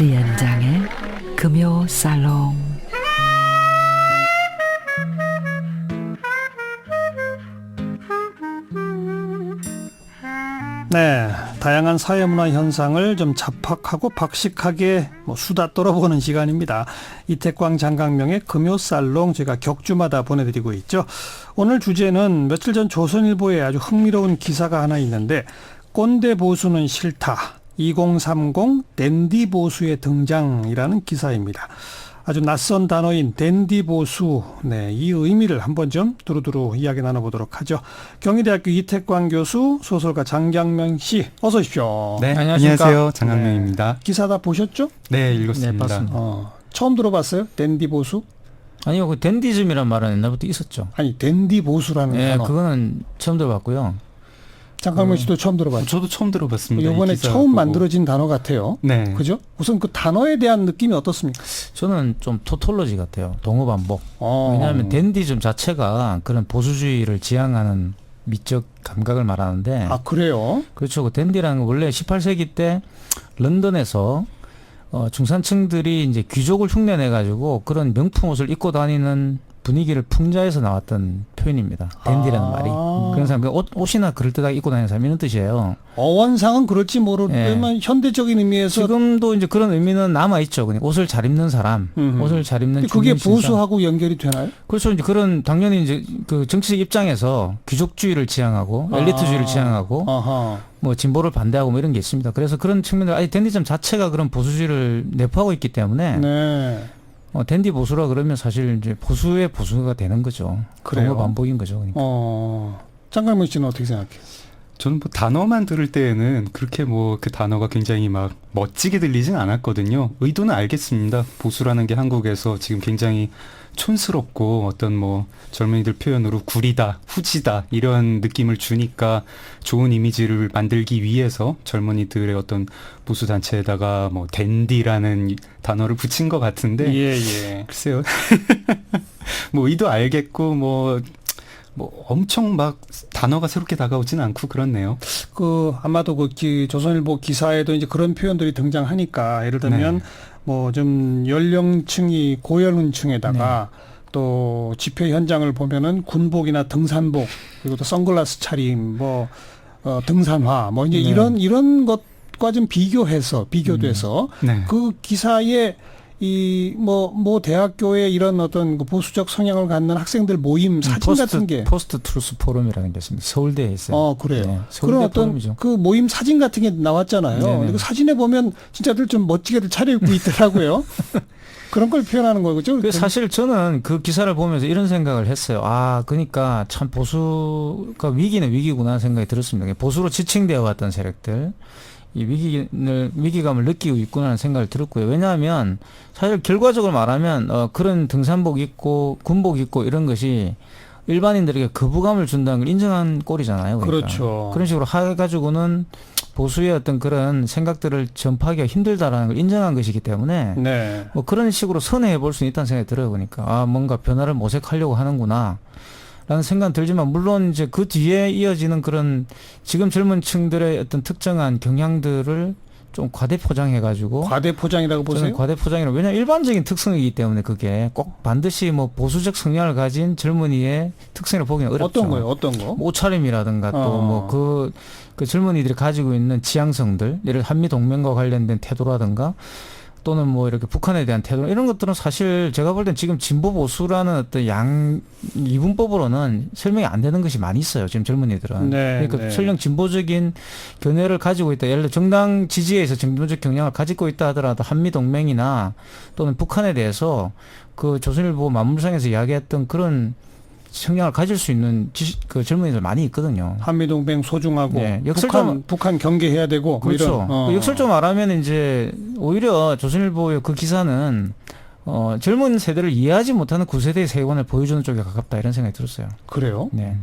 리안장의 금요 살롱. 네, 다양한 사회문화 현상을 좀 잡학하고 박식하게 수다 떨어보는 시간입니다. 이태광 장강명의 금요살롱 제가 격주마다 보내드리고 있죠. 오늘 주제는 며칠 전 조선일보에 아주 흥미로운 기사가 하나 있는데, 꼰대 보수는 싫다, 2030 댄디 보수의 등장이라는 기사입니다. 아주 낯선 단어인 댄디 보수, 이 의미를 한번 좀 두루두루 이야기 나눠보도록 하죠. 경희대학교 이태광 교수, 소설가 장강명 씨, 어서 오십시오. 네, 안녕하세요. 장강명입니다. 기사 다 보셨죠? 네, 읽었습니다. 네, 봤습니다. 처음 들어봤어요? 댄디 보수? 아니요, 그 댄디즘이란 말은 옛날부터 있었죠. 아니, 댄디 보수라는 네, 단어. 그거는 처음 들어봤고요. 장강명 씨도 처음 들어봤죠? 저도 처음 들어봤습니다. 이번에 이 기사 처음 보고. 만들어진 단어 같아요. 네. 그죠? 우선 그 단어에 대한 느낌이 어떻습니까? 저는 좀 토톨로지 같아요. 동어반복. 왜냐하면 댄디즘 자체가 그런 보수주의를 지향하는 미적 감각을 말하는데. 아, 그래요? 그렇죠. 그 댄디라는 건 원래 18세기 때 런던에서 중산층들이 이제 귀족을 흉내내가지고 그런 명품 옷을 입고 다니는 분위기를 풍자해서 나왔던 표현입니다. 댄디라는 말이. 그런 사람, 옷이나 그럴듯하게 입고 다니는 사람 이런 뜻이에요. 어원상은 그럴지 모르지만 현대적인 의미에서 지금도 이제 그런 의미는 남아있죠. 그냥 옷을 잘 입는 사람, 옷을 잘 입는 그게 중년 신사. 보수하고 연결이 되나요? 그렇죠. 이제 그런 당연히 이제 그 정치적 입장에서 귀족주의를 지향하고 엘리트주의를 지향하고 아하. 뭐 진보를 반대하고 뭐 이런 게 있습니다. 그래서 그런 측면들, 아니 댄디즘 자체가 그런 보수주의를 내포하고 있기 때문에 네. 댄디 보수라 그러면 사실 이제 보수의 보수가 되는 거죠. 그래요? 동어 반복인 거죠. 그러니까. 장강명 씨는 어떻게 생각해요? 저는 뭐 단어만 들을 때에는 그렇게 뭐 그 단어가 굉장히 막 멋지게 들리진 않았거든요. 의도는 알겠습니다. 보수라는 게 한국에서 지금 굉장히 촌스럽고 어떤 뭐 젊은이들 표현으로 구리다, 후지다 이런 느낌을 주니까 좋은 이미지를 만들기 위해서 젊은이들의 어떤 보수 단체에다가 뭐 댄디라는 단어를 붙인 것 같은데 예. 글쎄요. 뭐 의도 알겠고 뭐 엄청 막 단어가 새롭게 다가오지는 않고 그렇네요. 아마도 조선일보 기사에도 이제 그런 표현들이 등장하니까, 예를 들면 뭐 좀 연령층이 고연층에다가 또 집회 현장을 보면은 군복이나 등산복, 그리고 또 선글라스 차림, 등산화, 이제 이런 것과 좀 비교돼서 그 기사에 대학교에 이런 어떤 보수적 성향을 갖는 학생들 모임 사진 같은 게. 포스트 트루스 포럼이라는 게 있습니다. 서울대에 있어요. 그래요. 네, 그런 서울대 어떤 포럼이죠. 그 모임 사진 같은 게 나왔잖아요. 근데 그 사진에 보면 진짜들 좀 멋지게들 차려입고 있더라고요. 그런 걸 표현하는 거죠. 사실 저는 그 기사를 보면서 이런 생각을 했어요. 그러니까 참 보수가 위기는 위기구나 생각이 들었습니다. 보수로 지칭되어 왔던 세력들. 이 위기감을 느끼고 있구나라는 생각을 들었고요. 왜냐하면 사실 결과적으로 말하면 그런 등산복 입고 군복 입고 이런 것이 일반인들에게 거부감을 준다는 걸 인정한 꼴이잖아요. 그러니까. 그렇죠. 그런 식으로 해가지고는 보수의 어떤 그런 생각들을 전파하기가 힘들다라는 걸 인정한 것이기 때문에 뭐 그런 식으로 선회해 볼 수 있다는 생각이 들어요. 그러니까 뭔가 변화를 모색하려고 하는구나. 라는 생각은 들지만, 물론 이제 그 뒤에 이어지는 그런 지금 젊은 층들의 어떤 특정한 경향들을 좀 과대포장해가지고. 과대포장이라고 보세요? 저는 과대포장이라고. 왜냐하면 일반적인 특성이기 때문에 그게 꼭 반드시 뭐 보수적 성향을 가진 젊은이의 특성을 보기는 어렵죠. 어떤 거요? 어떤 거? 옷차림이라든가 또 뭐 그 젊은이들이 가지고 있는 지향성들, 예를 한미동맹과 관련된 태도라든가 또는 뭐 이렇게 북한에 대한 태도, 이런 것들은 사실 제가 볼 땐 지금 진보 보수라는 어떤 이분법으로는 설명이 안 되는 것이 많이 있어요. 지금 젊은이들은. 그러니까 설령 진보적인 견해를 가지고 있다. 예를 들어 정당 지지에서 진보적 경향을 가지고 있다 하더라도 한미동맹이나 또는 북한에 대해서 그 조선일보 만물상에서 이야기했던 그런 성향을 가질 수 있는 그 젊은이들 많이 있거든요. 한미동맹 소중하고 역설적으로 북한 경계해야 되고. 그렇죠. 역설적으로 말하면 이제 오히려 조선일보의 그 기사는 젊은 세대를 이해하지 못하는 구세대의 세계관을 보여주는 쪽에 가깝다, 이런 생각이 들었어요. 그래요? 네.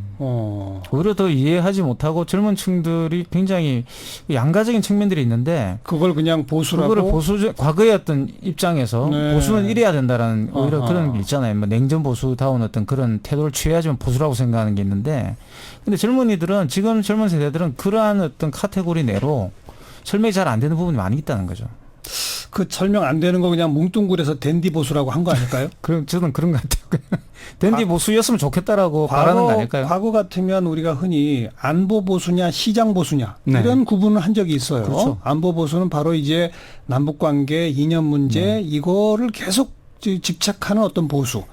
오히려 더 이해하지 못하고 젊은 층들이 굉장히 양가적인 측면들이 있는데 그걸 그냥 보수라고. 그거를 과거의 어떤 입장에서 보수는 이래야 된다라는 오히려 그런 게 있잖아요. 뭐 냉전 보수다운 어떤 그런 태도를 취해야지만 보수라고 생각하는 게 있는데, 근데 지금 젊은 세대들은 그러한 어떤 카테고리 내로 설명이 잘 안 되는 부분이 많이 있다는 거죠. 그 설명 안 되는 거 그냥 뭉뚱그려서 댄디 보수라고 한 거 아닐까요? 그럼 저는 그런 것 같아요. 댄디 보수였으면 좋겠다라고 바라는 거 아닐까요? 과거 같으면 우리가 흔히 안보 보수냐 시장 보수냐 네. 이런 구분을 한 적이 있어요. 그렇죠. 안보 보수는 바로 이제 남북관계 이념 문제 이거를 계속 집착하는 어떤 보수.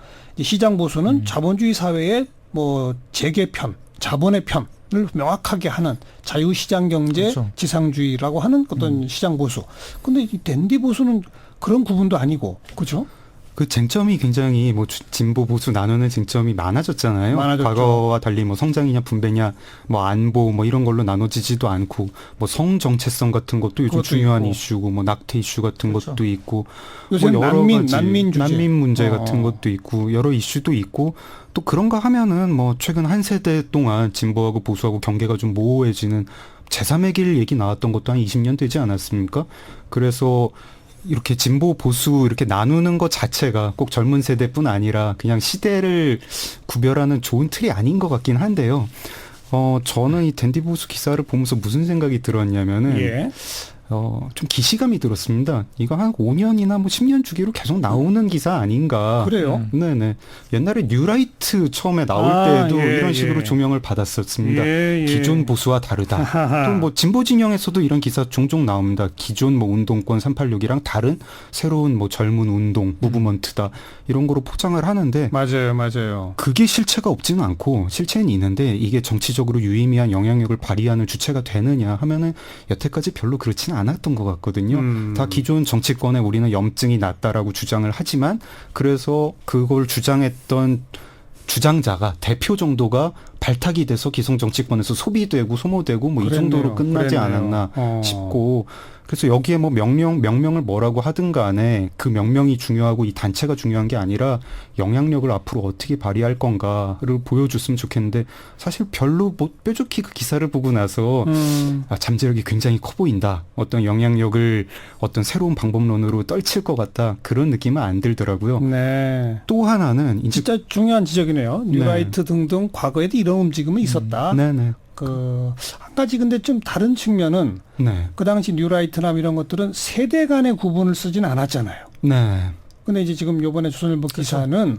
시장 보수는 자본주의 사회의 뭐 재개편, 자본의 편을 명확하게 하는 자유시장 경제 그렇죠. 지상주의라고 하는 어떤 시장 보수. 근데 이 댄디 보수는 그런 구분도 아니고, 그렇죠? 그 쟁점이 굉장히 뭐 진보 보수 나누는 쟁점이 많아졌잖아요. 많아졌죠. 과거와 달리 뭐 성장이냐 분배냐 뭐 안보 뭐 이런 걸로 나눠지지도 않고 뭐 성 정체성 같은 것도 요즘 그것도 중요한 있고. 이슈고 뭐 낙태 이슈 같은 그렇죠. 것도 있고 요새 뭐 여러 가지 난민 주제. 난민 문제 같은 어. 것도 있고 여러 이슈도 있고 또 그런가 하면은 뭐 최근 한 세대 동안 진보하고 보수하고 경계가 좀 모호해지는 제3의 길 얘기 나왔던 것도 한 20년 되지 않았습니까? 그래서 이렇게 진보 보수 이렇게 나누는 것 자체가 꼭 젊은 세대뿐 아니라 그냥 시대를 구별하는 좋은 틀이 아닌 것 같긴 한데요. 저는 이 댄디 보수 기사를 보면서 무슨 생각이 들었냐면은 예. 좀 기시감이 들었습니다. 이거 한 5년이나 뭐 10년 주기로 계속 나오는 기사 아닌가. 그래요? 네네. 옛날에 뉴라이트 처음에 나올 아, 때도 예, 이런 식으로 예. 조명을 받았었습니다. 예, 예. 기존 보수와 다르다. 하하. 또 뭐 진보 진영에서도 이런 기사 종종 나옵니다. 기존 뭐 운동권 386이랑 다른 새로운 뭐 젊은 운동, 무브먼트다. 이런 거로 포장을 하는데 맞아요, 맞아요. 그게 실체가 없지는 않고 실체는 있는데 이게 정치적으로 유의미한 영향력을 발휘하는 주체가 되느냐 하면은 여태까지 별로 그렇지는 않았던 것 같거든요. 다 기존 정치권에 우리는 염증이 났다라고 주장을 하지만 그래서 그걸 주장했던 주장자가 대표 정도가 발탁이 돼서 기성 정치권에서 소비되고 소모되고 뭐 이 그랬네요. 정도로 끝나지 그랬네요. 않았나 싶고 그래서 여기에 뭐 명명을 뭐라고 하든 간에 그 명명이 중요하고 이 단체가 중요한 게 아니라 영향력을 앞으로 어떻게 발휘할 건가를 보여줬으면 좋겠는데 사실 별로 뭐 뾰족히 그 기사를 보고 나서 잠재력이 굉장히 커 보인다. 어떤 영향력을 어떤 새로운 방법론으로 떨칠 것 같다. 그런 느낌은 안 들더라고요. 네. 또 하나는 이제 진짜 중요한 지적이네요. 뉴라이트 등등 과거에도 이런 움직임은 있었다. 네네. 한 가지 근데 좀 다른 측면은 네. 그 당시 뉴라이트나 이런 것들은 세대 간의 구분을 쓰진 않았잖아요. 네. 근데 이제 지금 요번에 조선일보 기사는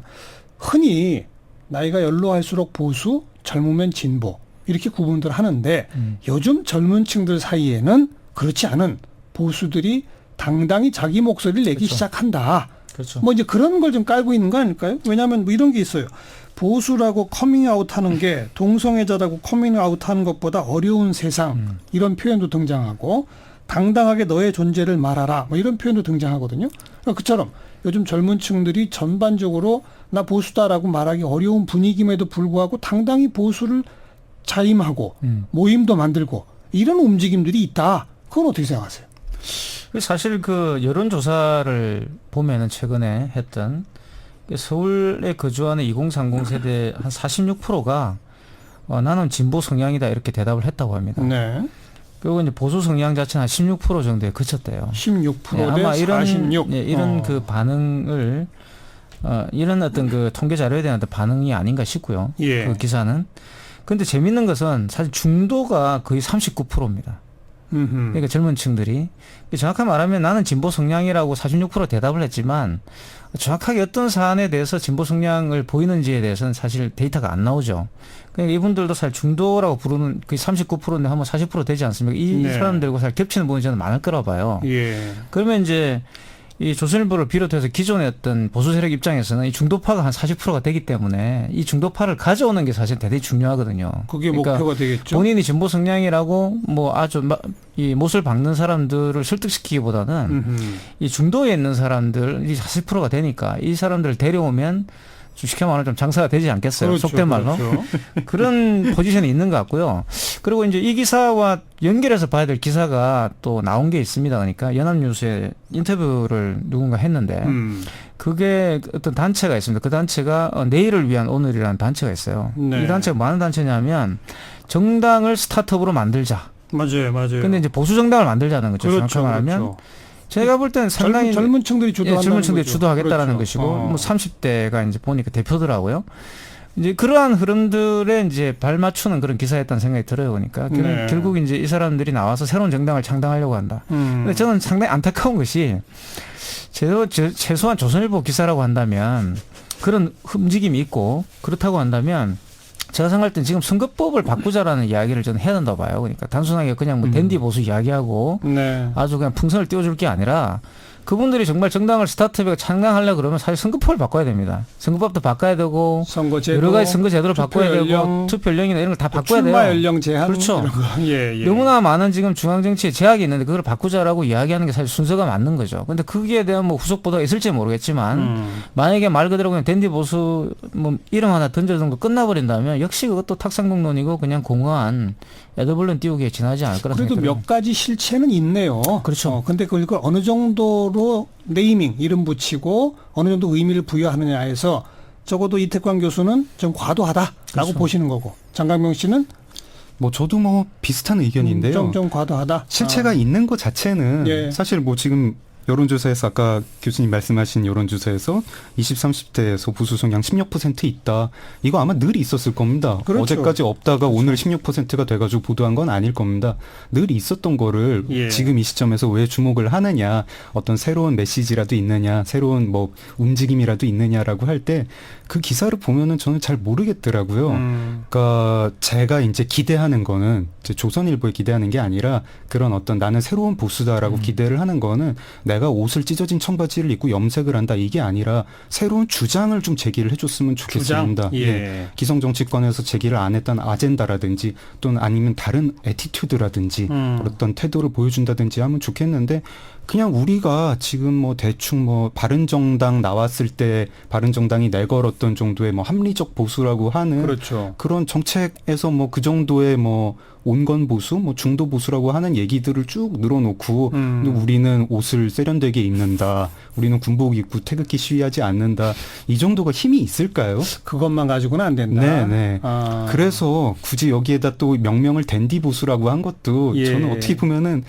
흔히 나이가 연로할수록 보수, 젊으면 진보 이렇게 구분들 하는데 요즘 젊은 층들 사이에는 그렇지 않은 보수들이 당당히 자기 목소리를 내기 그렇죠. 시작한다. 그렇죠. 뭐 이제 그런 걸 좀 깔고 있는 거 아닐까요? 왜냐하면 뭐 이런 게 있어요. 보수라고 커밍아웃 하는 게 동성애자라고 커밍아웃 하는 것보다 어려운 세상 이런 표현도 등장하고 당당하게 너의 존재를 말하라 뭐 이런 표현도 등장하거든요. 그러니까 그처럼 요즘 젊은 층들이 전반적으로 나 보수다라고 말하기 어려운 분위기임에도 불구하고 당당히 보수를 자임하고 모임도 만들고 이런 움직임들이 있다. 그건 어떻게 생각하세요? 사실 그 여론조사를 보면은 최근에 했던 서울에 거주하는 2030 세대 한 46%가 나는 진보 성향이다 이렇게 대답을 했다고 합니다. 네. 그리고 이제 보수 성향 자체는 한 16% 정도에 그쳤대요. 16%대 아마 이런 46. 이런 그 반응을 이런 어떤 그 통계 자료에 대한 어떤 반응이 아닌가 싶고요. 예. 그 기사는. 근데 재밌는 것은 사실 중도가 거의 39%입니다. 그러니까 젊은 층들이 정확하게 말하면 나는 진보 성향이라고 46% 대답을 했지만 정확하게 어떤 사안에 대해서 진보 성향을 보이는지에 대해서는 사실 데이터가 안 나오죠. 그러니까 이분들도 사실 중도라고 부르는 그 39%인데 한번 40% 되지 않습니까? 이 네. 사람들과 사실 겹치는 부분이 저는 많을 거라 봐요. 예. 그러면 이제 이 조선일보를 비롯해서 기존의 어떤 보수 세력 입장에서는 이 중도파가 한 40%가 되기 때문에 이 중도파를 가져오는 게 사실 대단히 중요하거든요. 그게 그러니까 목표가 되겠죠. 본인이 진보 성향이라고 뭐 아주 이 못을 박는 사람들을 설득시키기보다는 이 중도에 있는 사람들이 40%가 되니까 이 사람들을 데려오면 좀 쉽게 말하면 좀 장사가 되지 않겠어요. 그렇죠, 속된 말로. 그렇죠. 그런 포지션이 있는 것 같고요. 그리고 이제 이 기사와 연결해서 봐야 될 기사가 또 나온 게 있습니다. 그러니까 연합뉴스에 인터뷰를 누군가 했는데 그게 어떤 단체가 있습니다. 그 단체가 내일을 위한 오늘이라는 단체가 있어요. 네. 이 단체가 뭐 하는 단체냐면 정당을 스타트업으로 만들자. 맞아요, 맞아요. 근데 이제 보수 정당을 만들자는 거죠. 그렇죠, 정확하게 말하면. 그렇죠. 제가 볼 때는 상당히 젊은 층들이 주도한다는 젊은 층들이 거죠. 주도하겠다라는 그렇죠. 것이고 뭐 30대가 이제 보니까 대표더라고요. 이제 그러한 흐름들에 이제 발맞추는 그런 기사였다는 생각이 들어요. 그러니까 네. 결국 이제 이 사람들이 나와서 새로운 정당을 창당하려고 한다. 근데 저는 상당히 안타까운 것이 최소한 조선일보 기사라고 한다면 그런 움직임이 있고 그렇다고 한다면 제가 생각할 땐 지금 선거법을 바꾸자라는 이야기를 저는 해야 된다고 봐요. 그러니까 단순하게 그냥 뭐 댄디 보수 이야기하고 네. 아주 그냥 풍선을 띄워줄 게 아니라 그분들이 정말 정당을 스타트업에 창당하려고 그러면 사실 선거법을 바꿔야 됩니다. 선거법도 바꿔야 되고 선거제도, 여러 가지 선거 제도를 바꿔야 되고 연령, 투표 연령이나 이런 걸 다 바꿔야 돼요. 출마 연령 제한 그렇죠. 이런 거. 예, 예. 너무나 많은 지금 중앙 정치에 제약이 있는데 그걸 바꾸자라고 이야기하는 게 사실 순서가 맞는 거죠. 근데 거기에 대한 뭐 후속 보도가 있을지 모르겠지만 만약에 말 그대로 그냥 댄디 보수 뭐 이름 하나 던져준 거 끝나버린다면 역시 그것도 탁상공론이고 그냥 공허한 애들불른 띄우기에 지나지 않을 거라는 그래도 생각이 들어요. 몇 가지 실체는 있네요. 그렇죠. 근데 그걸 어느 정도로 네이밍 이름 붙이고 어느 정도 의미를 부여하느냐에서 적어도 이태광 교수는 좀 과도하다라고 그렇죠. 보시는 거고 장강명 씨는 뭐 저도 뭐 비슷한 의견인데요. 좀 과도하다. 실체가 있는 것 자체는 예. 사실 뭐 지금 여론조사에서 아까 교수님 말씀하신 여론조사에서 20, 30대에서 보수 성향 16% 있다. 이거 아마 늘 있었을 겁니다. 그렇죠. 어제까지 없다가 오늘 16%가 돼가지고 보도한 건 아닐 겁니다. 늘 있었던 거를 예. 지금 이 시점에서 왜 주목을 하느냐, 어떤 새로운 메시지라도 있느냐, 새로운 뭐 움직임이라도 있느냐라고 할 때 그 기사를 보면은 저는 잘 모르겠더라고요. 그러니까 제가 이제 기대하는 거는 이제 조선일보에 기대하는 게 아니라 그런 어떤 나는 새로운 보수다라고 기대를 하는 거는 내가 옷을 찢어진 청바지를 입고 염색을 한다 이게 아니라 새로운 주장을 좀 제기를 해줬으면 좋겠습니다. 주장? 예. 기성 정치권에서 제기를 안 했던 아젠다라든지 또는 아니면 다른 애티튜드라든지 어떤 태도를 보여준다든지 하면 좋겠는데 그냥 우리가 지금 뭐 대충 뭐 바른정당 나왔을 때 바른정당이 내걸었던 정도의 뭐 합리적 보수라고 하는 그렇죠. 그런 정책에서 뭐 그 정도의 뭐 온건 보수, 뭐 중도 보수라고 하는 얘기들을 쭉 늘어놓고 근데 우리는 옷을 세련되게 입는다. 우리는 군복 입고 태극기 시위하지 않는다. 이 정도가 힘이 있을까요? 그것만 가지고는 안 된다. 네네. 그래서 굳이 여기에다 또 명명을 댄디 보수라고 한 것도 예. 저는 어떻게 보면은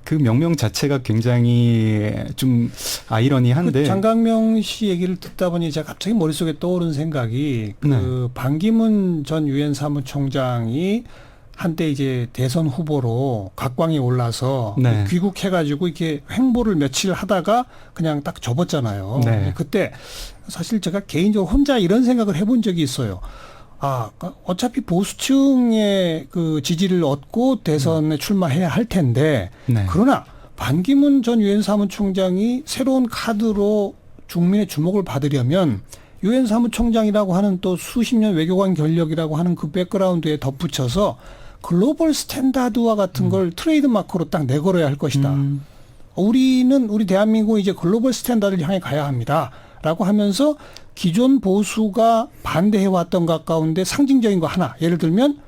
그 명명 자체가 굉장히 좀 아이러니한데. 그 장강명 씨 얘기를 듣다 보니 제가 갑자기 머릿속에 떠오른 생각이 그 반기문 전 유엔 사무총장이 한때 이제 대선 후보로 각광에 올라서 네. 귀국해가지고 이렇게 횡보를 며칠 하다가 그냥 딱 접었잖아요. 네. 그때 사실 제가 개인적으로 혼자 이런 생각을 해본 적이 있어요. 어차피 보수층의 그 지지를 얻고 대선에 출마해야 할 텐데 네. 그러나 반기문 전 유엔 사무총장이 새로운 카드로 국민의 주목을 받으려면 유엔 사무총장이라고 하는 또 수십 년 외교관 경력이라고 하는 그 백그라운드에 덧붙여서 글로벌 스탠다드와 같은 걸 트레이드 마크로 딱 내걸어야 할 것이다. 우리 대한민국은 이제 글로벌 스탠다드를 향해 가야 합니다라고 하면서 기존 보수가 반대해왔던 것 가운데 상징적인 거 하나. 예를 들면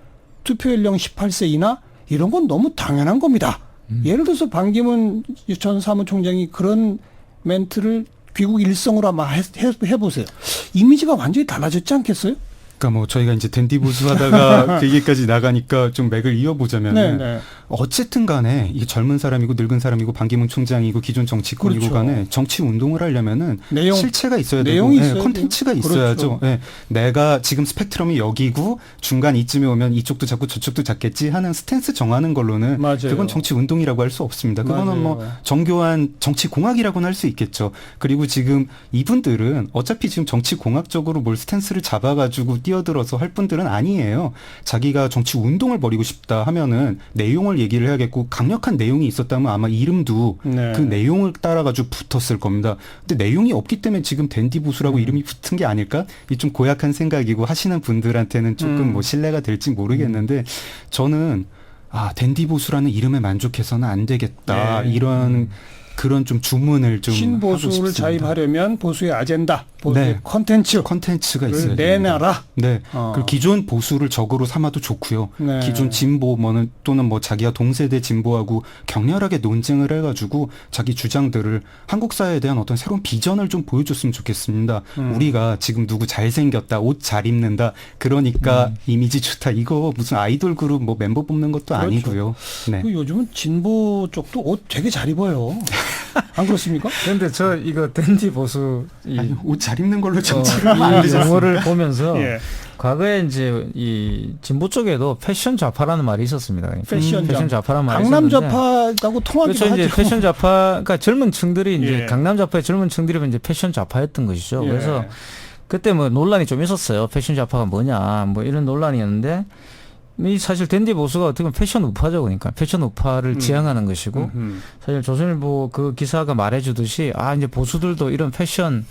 투표 연령 18세 이나 이런 건 너무 당연한 겁니다. 예를 들어서 반기문 전 사무총장이 그런 멘트를 귀국 일성으로 아마 해보세요. 이미지가 완전히 달라졌지 않겠어요? 그러니까 뭐 저희가 이제 댄디 보수 하다가 그 얘기까지 나가니까 좀 맥을 이어보자면은 네. 어쨌든 간에 이게 젊은 사람이고 늙은 사람이고 반기문 총장이고 기존 정치권이고 그렇죠. 간에 정치 운동을 하려면은 실체가 있어야 되고 내용이 있어야 콘텐츠가 되고. 있어야죠. 그렇죠. 예, 내가 지금 스펙트럼이 여기고 중간 이쯤에 오면 이쪽도 잡고 저쪽도 잡겠지 하는 스탠스 정하는 걸로는 맞아요. 그건 정치 운동이라고 할 수 없습니다. 그거는 맞아요. 뭐 정교한 정치 공학이라고는 할 수 있겠죠. 그리고 지금 이분들은 어차피 지금 정치 공학적으로 뭘 스탠스를 잡아가지고 뛰어들어서 할 분들은 아니에요. 자기가 정치 운동을 벌이고 싶다 하면은 내용을 얘기를 해야겠고 강력한 내용이 있었다면 아마 이름도 네. 그 내용을 따라가지고 붙었을 겁니다. 근데 내용이 없기 때문에 지금 댄디 보수라고 이름이 붙은 게 아닐까? 이 좀 고약한 생각이고 하시는 분들한테는 조금 뭐 신뢰가 될지 모르겠는데 저는 댄디 보수라는 이름에 만족해서는 안 되겠다. 네. 이런 그런 좀 주문을 좀 하고 신보수를 싶습니다. 자입하려면 보수의 아젠다, 보수의 네. 컨텐츠를 가 있어야 됩니다. 내놔라. 네. 그 기존 보수를 적으로 삼아도 좋고요. 네. 기존 진보 또는 뭐 자기가 동세대 진보하고 격렬하게 논쟁을 해가지고 자기 주장들을 한국 사회에 대한 어떤 새로운 비전을 좀 보여줬으면 좋겠습니다. 우리가 지금 누구 잘생겼다, 옷 잘 입는다, 그러니까 이미지 좋다. 이거 무슨 아이돌 그룹 뭐 멤버 뽑는 것도 그렇죠. 아니고요. 네. 그 요즘은 진보 쪽도 옷 되게 잘 입어요. 안 그렇습니까? 그런데 저 이거 댄디 보수 아니, 옷 잘 입는 걸로 이 정치를 하면 안 되지 않습니까? 용어를 보면서 예. 과거에 이제 이 진보 쪽에도 패션 좌파라는 말이 있었습니다. 패션 좌파라는 말이 강남 있었는데 좌파라고 통하기도 그렇죠. 이제 하죠. 패션 좌파, 그러니까 젊은 층들이 이제 예. 강남 좌파의 젊은 층들이 이제 패션 좌파였던 것이죠. 예. 그래서 그때 뭐 논란이 좀 있었어요. 패션 좌파가 뭐냐, 뭐 이런 논란이었는데 이 사실 댄디 보수가 어떻게 보면 패션 우파죠. 그러니까 패션 우파를 지향하는 것이고 사실 조선일보 그 기사가 말해주듯이 이제 보수들도 이런 패션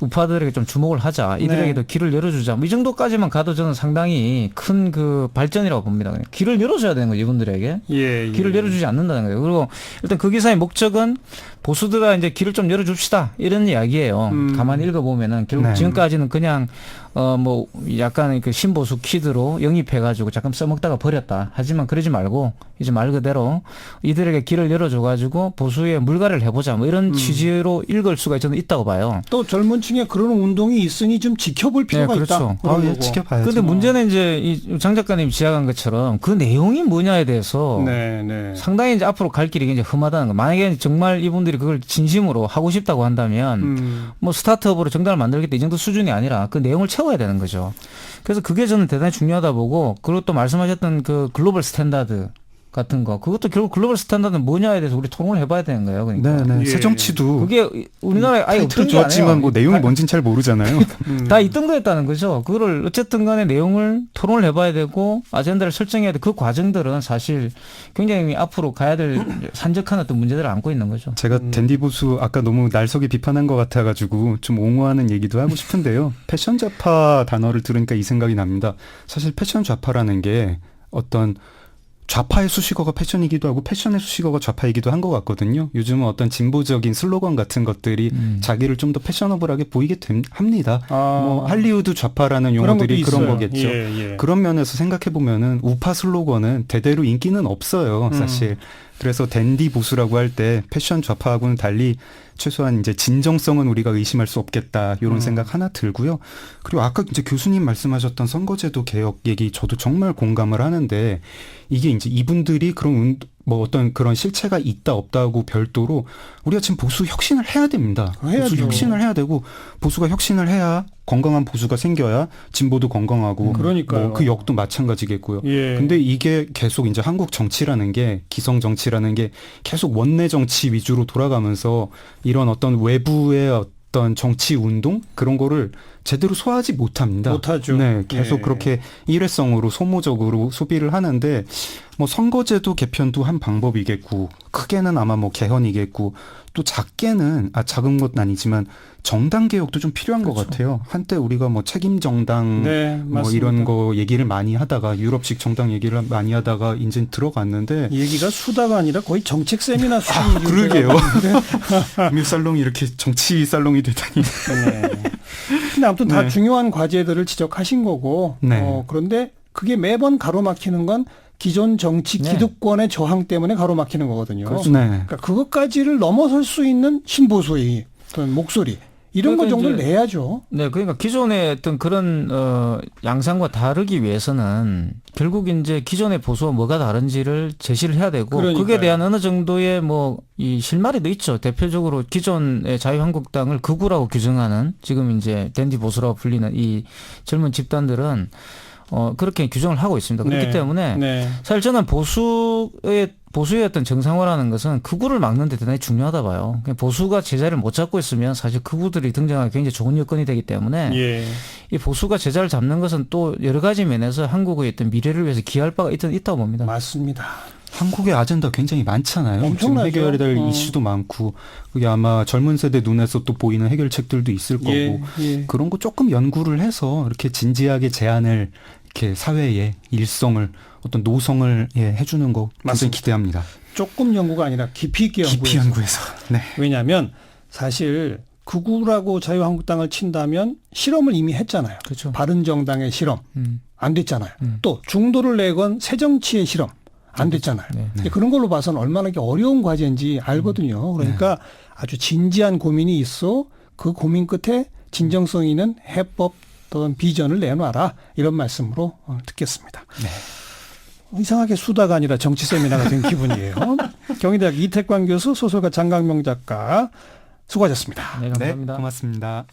우파들에게 좀 주목을 하자. 이들에게도 길을 열어주자. 뭐 이 정도까지만 가도 저는 상당히 큰 그 발전이라고 봅니다. 그냥 길을 열어줘야 되는 거죠. 이분들에게. 예. 길을 열어주지 않는다는 거예요. 그리고 일단 그 기사의 목적은 보수들아 이제 길을 좀 열어줍시다. 이런 이야기예요. 가만히 읽어보면은 결국 네. 지금까지는 그냥 뭐 약간 그 신보수 키드로 영입해가지고 잠깐 써먹다가 버렸다. 하지만 그러지 말고 이제 말 그대로 이들에게 길을 열어줘가지고 보수의 물갈이를 해보자. 뭐 이런 취지로 읽을 수가 저는 있다고 봐요. 또 젊은 층에 그런 운동이 있으니 좀 지켜볼 필요가 네, 그렇죠. 있다. 그런 거고. 지켜봐야죠. 근데 문제는 이제 이 장 작가님 지적한 것처럼 그 내용이 뭐냐에 대해서 네. 상당히 이제 앞으로 갈 길이 굉장히 험하다는 거. 만약에 정말 이분들이 그걸 진심으로 하고 싶다고 한다면 뭐 스타트업으로 정당을 만들겠다 이 정도 수준이 아니라 그 내용을 채워야 되는 거죠. 그래서 그게 저는 대단히 중요하다 보고 그리고 또 말씀하셨던 그 글로벌 스탠다드 같은 거 그것도 결국 글로벌 스탠다드는 뭐냐에 대해서 우리 토론을 해봐야 되는 거예요. 그러니까 네네. 예. 새정치도 그게 우리나라에 아예 없던 타이틀은 게 아니에요. 좋았지만 뭐 내용이 뭔진 잘 모르잖아요. 다 있던거였다는 거죠. 그거를 어쨌든 간에 내용을 토론을 해봐야 되고 아젠다를 설정해야 돼. 그 과정들은 사실 굉장히 앞으로 가야 될 산적한 어떤 문제들을 안고 있는 거죠. 제가 댄디 보수 아까 너무 날석이 비판한 것 같아가지고 좀 옹호하는 얘기도 하고 싶은데요. 패션 좌파 단어를 들으니까 이 생각이 납니다. 사실 패션 좌파라는 게 어떤 좌파의 수식어가 패션이기도 하고 패션의 수식어가 좌파이기도 한 것 같거든요. 요즘은 어떤 진보적인 슬로건 같은 것들이 자기를 좀 더 패셔너블하게 보이게 합니다. 뭐 할리우드 좌파라는 용어들이 그런 거겠죠. 예. 그런 면에서 생각해 보면은 우파 슬로건은 대대로 인기는 없어요, 사실. 그래서 댄디 보수라고 할 때 패션 좌파하고는 달리 최소한 이제 진정성은 우리가 의심할 수 없겠다 이런 생각 하나 들고요. 그리고 아까 이제 교수님 말씀하셨던 선거제도 개혁 얘기 저도 정말 공감을 하는데 이게 이제 이분들이 그런 뭐 어떤 그런 실체가 있다 없다고 별도로 우리가 지금 보수 혁신을 해야 됩니다. 해야죠. 보수 혁신을 해야 되고 보수가 혁신을 해야 건강한 보수가 생겨야 진보도 건강하고 그러니까요. 뭐 그 역도 마찬가지겠고요. 예. 근데 이게 계속 이제 한국 정치라는 게 기성 정치라는 게 계속 원내 정치 위주로 돌아가면서 이런 어떤 외부의 어떤 정치 운동 그런 거를 제대로 소화하지 못합니다. 못하죠. 네, 계속 예. 그렇게 일회성으로 소모적으로 소비를 하는데 뭐 선거제도 개편도 한 방법이겠고 크게는 아마 뭐 개헌이겠고 또 작게는 작은 것은 아니지만 정당 개혁도 좀 필요한 것 같아요. 한때 우리가 뭐 책임 정당 네, 뭐 맞습니다. 이런 거 얘기를 많이 하다가 유럽식 정당 얘기를 많이 하다가 이제 들어갔는데 이 얘기가 수다가 아니라 거의 정책 세미나 수준이 그러게요. 금융살롱이 이렇게 정치 살롱이 되다니. 네. 근데 아무튼 다 네. 중요한 과제들을 지적하신 거고 네. 그런데 그게 매번 가로막히는 건 기존 정치 네. 기득권의 저항 때문에 가로막히는 거거든요. 네. 그러니까 그것까지를 넘어설 수 있는 신보수의 어떤 목소리 이런 거 그러니까 정도를 이제 내야죠. 네, 그러니까 기존의 어떤 그런 양상과 다르기 위해서는 결국 이제 기존의 보수와 뭐가 다른지를 제시를 해야 되고 그러니까요. 그에 대한 어느 정도의 뭐 이 실마리도 있죠. 대표적으로 기존의 자유한국당을 극우라고 규정하는 지금 이제 댄디 보수라고 불리는 이 젊은 집단들은 그렇게 규정을 하고 있습니다. 그렇기 네. 때문에 네. 사실 저는 보수의 어떤 정상화라는 것은 극우를 막는 데 대단히 중요하다 봐요. 그냥 보수가 제자리를 못 잡고 있으면 사실 극우들이 등장하기 굉장히 좋은 여건이 되기 때문에 예. 이 보수가 제자를 잡는 것은 또 여러 가지 면에서 한국의 어떤 미래를 위해서 기여할 바가 있다고 봅니다. 맞습니다. 한국의 아젠다 굉장히 많잖아요. 지금 엄청나죠. 해결해야 될 어. 이슈도 많고 그게 아마 젊은 세대 눈에서 또 보이는 해결책들도 있을 거고 예. 그런 거 조금 연구를 해서 이렇게 진지하게 제안을 이렇게 사회의 일성을 어떤 노성을 해주는 거 굉장히 맞습니다. 기대합니다. 조금 연구가 아니라 깊이 있게 깊이 연구해서. 네. 왜냐하면 사실 극우라고 자유한국당을 친다면 실험을 이미 했잖아요. 그렇죠. 바른정당의 실험 안 됐잖아요. 또 중도를 내건 새정치의 실험 안 됐잖아요. 네. 그런 걸로 봐서는 얼마나 이게 어려운 과제인지 알거든요. 그러니까 아주 진지한 고민이 있어 그 고민 끝에 진정성 있는 해법 또는 비전을 내놔라 이런 말씀으로 듣겠습니다. 네. 이상하게 수다가 아니라 정치 세미나가 된 기분이에요. 경희대학 이태광 교수, 소설가 장강명 작가 수고하셨습니다. 네, 네, 감사합니다. 고맙습니다.